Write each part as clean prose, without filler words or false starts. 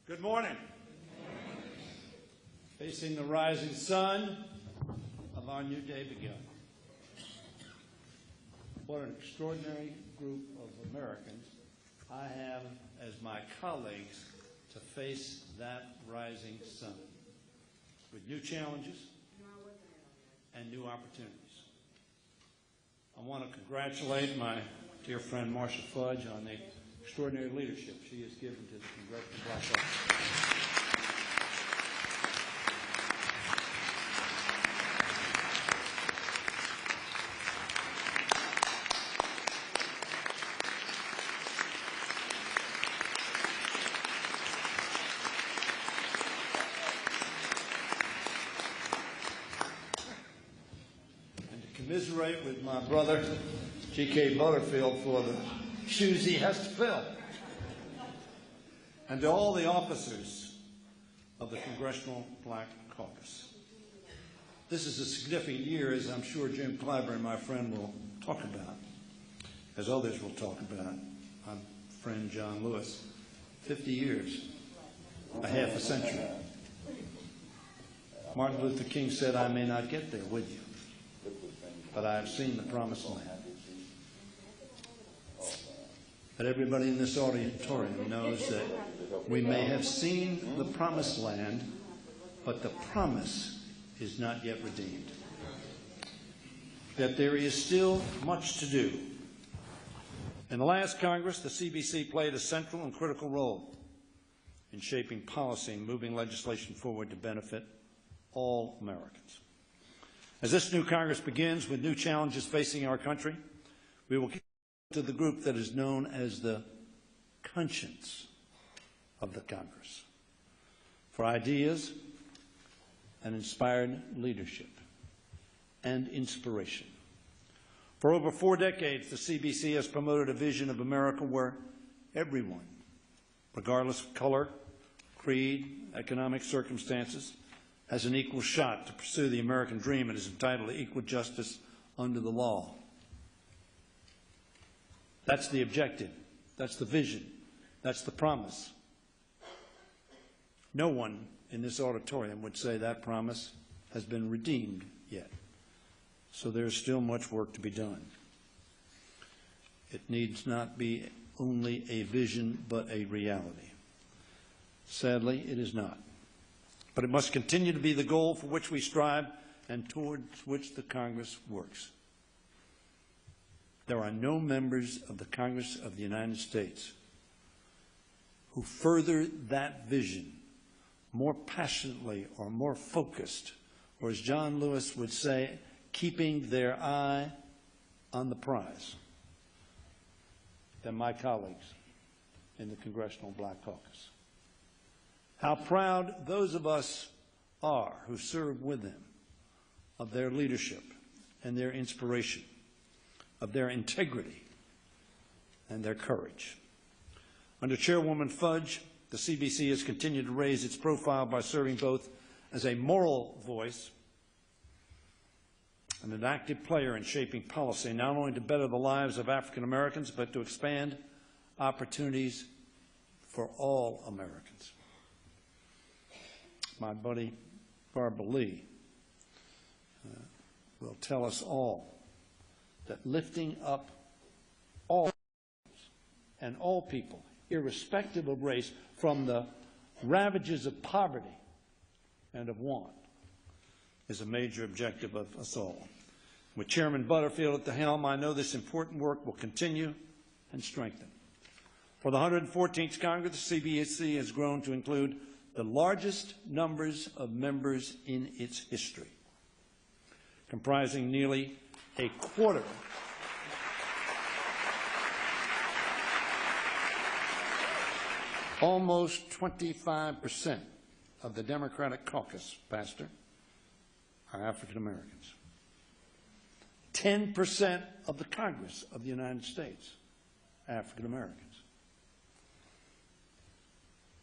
Good morning. Facing the rising sun of our new day begun. What an extraordinary group of Americans I have as my colleagues to face that rising sun with new challenges and new opportunities. I want to congratulate my dear friend Marcia Fudge on the extraordinary leadership she has given to the Congressional Black Caucus. And to commiserate with my brother, G.K. Butterfield, for the shoes he has to fill. And to all the officers of the Congressional Black Caucus. This is a significant year, as I'm sure Jim Clyburn, my friend, will talk about, as others will talk about. My friend John Lewis, 50 years, a half a century. Martin Luther King said, "I may not get there with you, but I have seen the promised land." But everybody in this auditorium knows that we may have seen the promised land, but the promise is not yet redeemed. That there is still much to do. In the last Congress, the CBC played a central and critical role in shaping policy and moving legislation forward to benefit all Americans. As this new Congress begins with new challenges facing our country, we will to the group that is known as the conscience of the Congress for ideas and inspired leadership and inspiration. For over 4 decades, the CBC has promoted a vision of America where everyone, regardless of color, creed, economic circumstances, has an equal shot to pursue the American dream and is entitled to equal justice under the law. That's the objective. That's the vision. That's the promise. No one in this auditorium would say that promise has been redeemed yet. So there's still much work to be done. It needs not be only a vision, but a reality. Sadly, it is not. But it must continue to be the goal for which we strive and towards which the Congress works. There are no members of the Congress of the United States who further that vision more passionately or more focused, or as John Lewis would say, keeping their eye on the prize, than my colleagues in the Congressional Black Caucus. How proud those of us are who serve with them of their leadership and their inspiration, of their integrity and their courage. Under Chairwoman Fudge, the CBC has continued to raise its profile by serving both as a moral voice and an active player in shaping policy, not only to better the lives of African Americans, but to expand opportunities for all Americans. My buddy Barbara Lee will tell us all that lifting up all and all people, irrespective of race, from the ravages of poverty and of want is a major objective of us all. With Chairman Butterfield at the helm, I know this important work will continue and strengthen. For the 114th Congress, the CBC has grown to include the largest numbers of members in its history, comprising nearly a quarter almost 25% of the Democratic caucus, Pastor, are African Americans. 10% of the Congress of the United States, African Americans.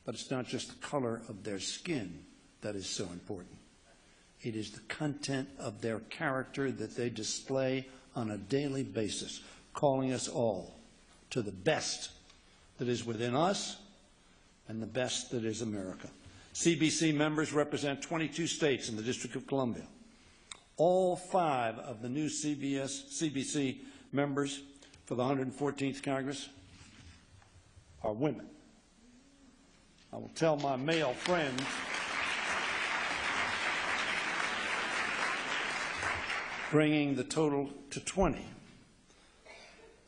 But it's not just the color of their skin that is so important. It is the content of their character that they display on a daily basis, calling us all to the best that is within us and the best that is America. CBC members represent 22 states in the District of Columbia. All 5 of the new CBC members for the 114th Congress are women. I will tell my male friends bringing the total to 20,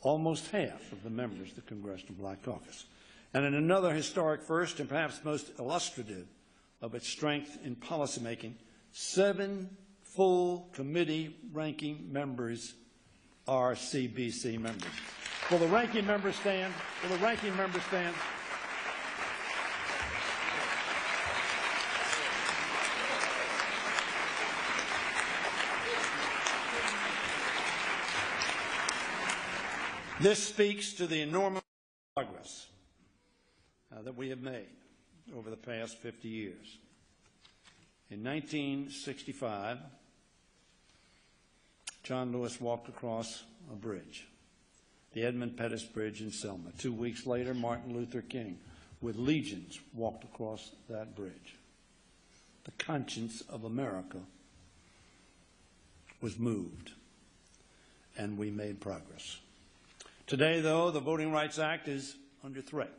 almost half of the members of the Congressional Black Caucus. And in another historic first, and perhaps most illustrative of its strength in policymaking, 7 full committee ranking members are CBC members. Will the ranking members stand? Will the ranking members stand? This speaks to the enormous progress that we have made over the past 50 years. In 1965, John Lewis walked across a bridge, the Edmund Pettus Bridge in Selma. 2 weeks later, Martin Luther King, with legions, walked across that bridge. The conscience of America was moved, and we made progress. Today, though, the Voting Rights Act is under threat.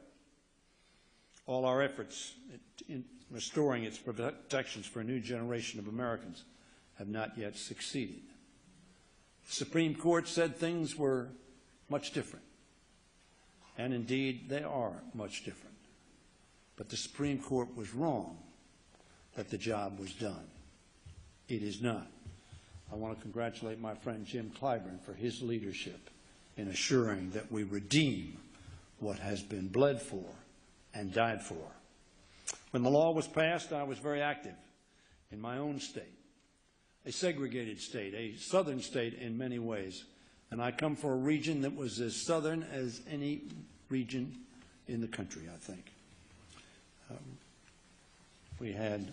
All our efforts in restoring its protections for a new generation of Americans have not yet succeeded. The Supreme Court said things were much different, and indeed they are much different. But the Supreme Court was wrong that the job was done. It is not. I want to congratulate my friend Jim Clyburn for his leadership in assuring that we redeem what has been bled for and died for. When the law was passed, I was very active in my own state, a segregated state, a southern state in many ways. And I come from a region that was as southern as any region in the country, I think. We had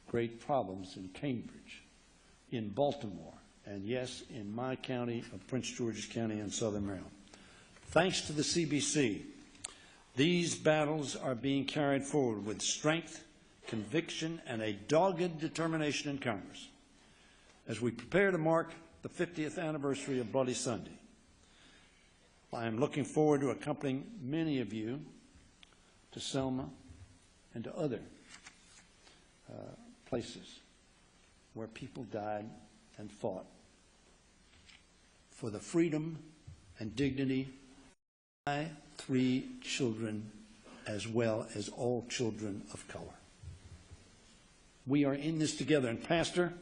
great problems in Cambridge, in Baltimore, and yes, in my county of Prince George's County in southern Maryland. Thanks to the CBC, these battles are being carried forward with strength, conviction, and a dogged determination in Congress. As we prepare to mark the 50th anniversary of Bloody Sunday, I am looking forward to accompanying many of you to Selma and to other places where people died and fought for the freedom and dignity of my 3 children as well as all children of color. We are in this together. And Pastor,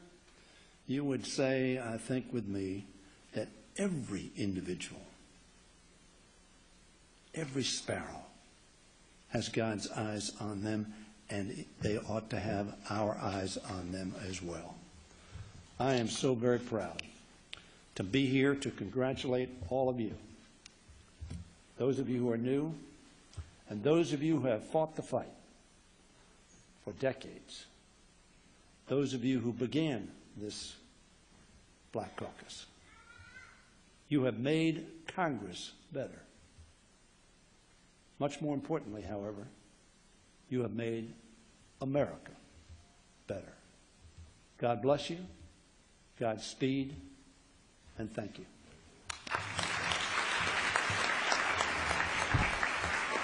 you would say, I think with me, that every individual, every sparrow has God's eyes on them, and they ought to have our eyes on them as well. I am so very proud to be here to congratulate all of you, those of you who are new, and those of you who have fought the fight for decades, those of you who began this Black Caucus. You have made Congress better. Much more importantly, however, you have made America better. God bless you, Godspeed, and thank you.